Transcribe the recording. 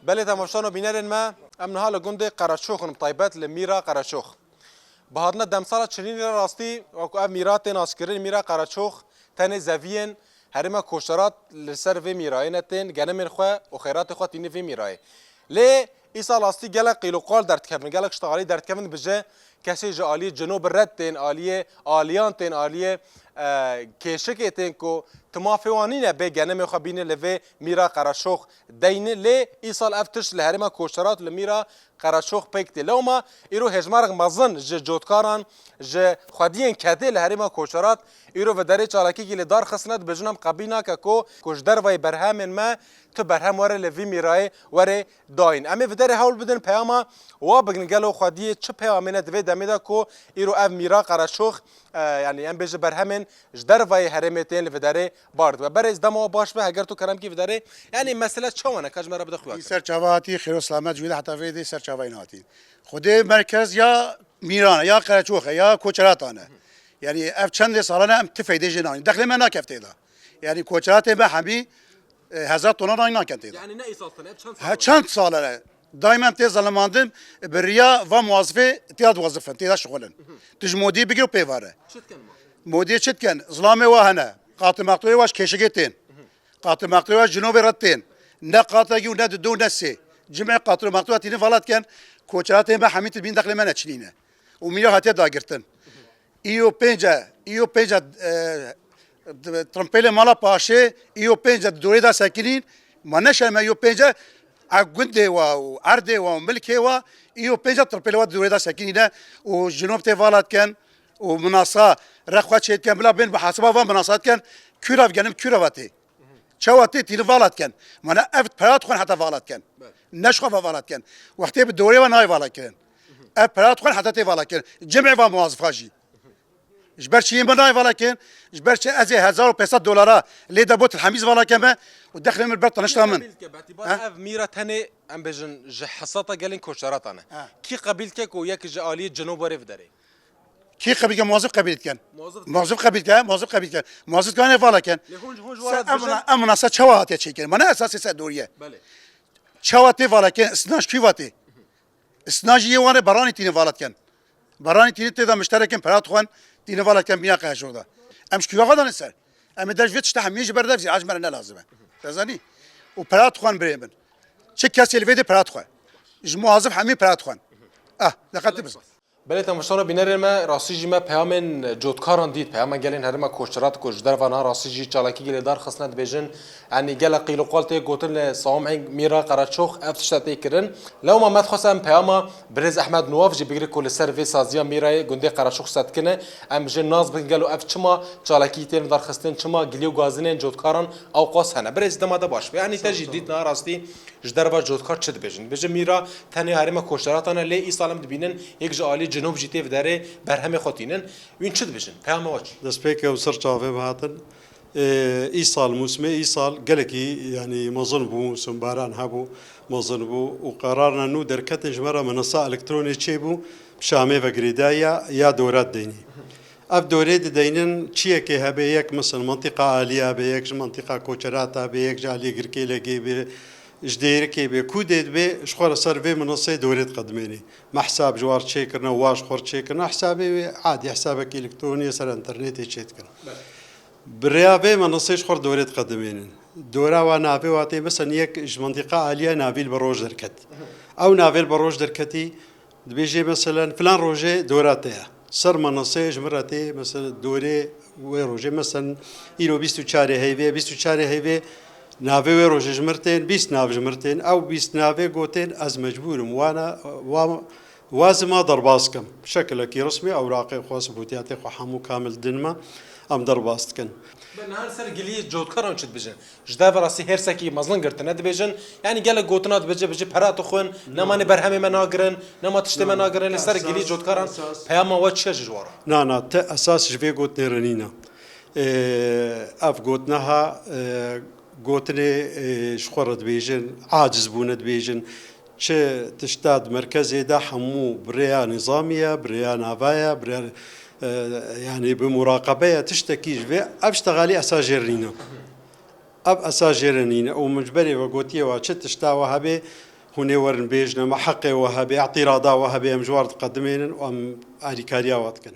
بله تماشان بینرین ما امنها لگنده قرشوخ طایبت لمیرا قرشوخ بهادنا دمسال چنین راستی و اف میرات ناسکرین میرا قرشوخ تن زوین هرما کوشرات لسر و میرای نتن گنمن خو و خیرات خو تین و میرای لی ایسا لاستی گلک قیلو قال درد کفن گلک اشتغالی درد کفن بجه کسی جه آلی جنوب رد تن آلیه آلیان تن آلیه کشک تن کو تمافوانی به گنم خو بینه لوی میرا قرشوخ دینه لی ایسال افتش لهرما کوشرات لمیرا قرشوخ پکت لوما ایرو هجمارق مزن ج جوتکاران ج خودین کده لهرما کوشرات ایرو و دره چالاکی گلی دار خسنت بجنم قبینا کو کوشدر وای برهم ما تو برهم وره لوی میرای وره داین اما و دره حول بدن پیاما و بگن گلو خودی چه پیامنه دوی دمیدا کو ایرو اف میرا قرشوخ یعنی ام بج برهمن جدر وای هرمتین و دره بارد و برز دمو باش به اگر تو کرم کی و دره یعنی مسئله چونه کجمره بده خواه سر چواتی خیر و سلامت جویده حتی ویدی سر چوایناتی خود مرکز یا میرانه یا قرچوخه یا کوچراتانه یعنی اف چند سالانه ام تفیده جنانی دخل من نکفته دا یعنی کوچرات به همی 1000 تونان آین نکفته دا یعنی نه ایسالتنه چند ساله دائما تي ظلماندم بريا و موظفه تياد وظيفه تيدا شغلن تجمودي بيجو بيفاره مودي شت كان ظلامه وهنا قاطع مقطوي واش كشجتين قاطع مقطوي واش جنوب رتين نا قاطعي ونا دو نسي جمع قاطع مقطوي تيني فلات كان كوچرات ما حميت بين داخل منه تشنينه وميرا هاتي داغرتن ايو بينجا ترمبيله مالا باشي ايو بينجا دوريدا ساكنين ما نشا ما ايو بينجا عقده وعرده وملكه و ايو بينجا تربيلوات دوريدا ساكنين وجنوب تيفالات كان ومناصه رخوات شيت كان بلا بين بحسبه ومناصات كان كوراف جنب كورافاتي شواتي تيلفالات كان مانا افت برات خون حتى فالات كان نشخه فالات كان وقتي بالدوري وناي فالات كان اف برات خون حتى تيفالات كان جمع وموظف هاجي جبرشي مناي فالا كان جبرشي ازي 1500 دولار اللي دابوت الحميز فالا كان ودخل من البرطه نشتغل من باعتبار اف ميرا تاني ام بجن جحصاتا قالين كوشرات انا كي قبيلتك وياك جاليه جنوب وريف داري كي قبيل موظف قبيل كان موظف قبيل كان موظف كان فالا كان امنا شوات يا شيء ما انا اساسي سدوريه شواتي فالا كان اسناش كيفاتي اسناجي وانا براني تيني فالات كان براني تيني تدا مشتركين برات خوان تيني فالا كان بينا قاشودا امش كيوا غدا نسال ام داش فيتش تحميج بردفزي عجمنا لازمه تزاني وبرات خوان بريمن شكاسي الفيدي برات خوان موظف حمي برات خوان دقت بس بله تماشانا بینر ما راستی ما پیام جودکاران دید پیام گلین هر ما کوشرات کوشدر و نه راستی چالاکی گلی دار خسنت بجن یعنی گل قیلو قالت گوتن سامع میرا قرچوخ افتشتی کرن لو ما مدخسم پیام برز احمد نواف جی بگیری کل سر سازیا میرا گنده قرچوخ ست کنه ام جن ناز بگلو اف چما چالاکی تیم دار خستن چما گلیو گازنین جودکاران او قاس هنه برز دماده باش یعنی تجدید نه راستی جدر و جودکار چد بجن میرا تنی هر ما کوشراتانه لی ای سالم دبینن یک جالی جنوب جیته و داره برهم خاطینن وین چد بجن پیام واج دست پیک و سر چاوه بهاتن ایسال موسمه ایسال گلکی یعنی مازن بو موسم باران هبو مازن بو و قرارنا نو درکت جمره منصه الکترونی چی بو شامه و گریدایا یا دورات دینی اف دورات دینن چیه که هبه یک مثلا منطقه عالیه به یک منطقه کوچراتا به یک جالی گرکی لگی به جدير كي بكودت به شخور سيرفي منصه دوريت قدميني ما حساب جوار تشيكرنا واش خور تشيكرنا حسابي عادي حسابك الكتروني سر انترنت تشيكرنا بريافي منصه شخور دوريت قدميني دورا ونافي واتي مثلا يك منطقه عاليه نافيل بروج دركت او نافيل بروج دركتي بيجي مثلا فلان روجي دوراتها سر منصه جمرتي مثلا دوري وروجي مثلا يلو 24 هيفي 24 هيفي ناوی روز جمرتین 20 ناو جمرتین او 20 ناوی گوتین از مجبورم وانا وازما درباز کم شکل کی رسمی اوراق خاص بوتیات خو حمو کامل دنما ام درباز کن نهار سر گلی جودکاران چد بجن جدا وراسی هر سکی مزلن گرتنه دبیجن یعنی گله گوتنات بجه پرات خون نمانه برهمه مناگرن نما تشته مناگرن سر گلی جودکاران پیام و چه جوار نه ته اساس جوی گوتنه رنینا اف گوتنها گوتنه شخورت بیجن عاجز بوند بیجن چه تشتاد مرکزی ده همو بریا نظامیه بریا نوایه بریا يعني بمراقبة تشتكي جبه أبشتغالي أساجرينا أب أساجرينا ومجبري وقوتيه وشت تشتاوها به هوني ورن بيجنا ما حقي وهابي اعتراضا وهابي امجوار تقدمين وام اريكاريا واتكن